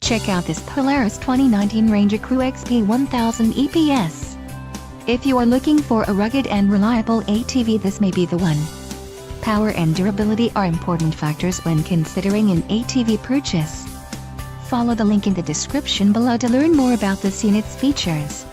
Check out this Polaris 2019 Ranger Crew XP 1000 EPS. If you are looking for a rugged and reliable ATV, this may be the one. Power and durability are important factors when considering an ATV purchase. Follow the link in the description below to learn more about this unit's features.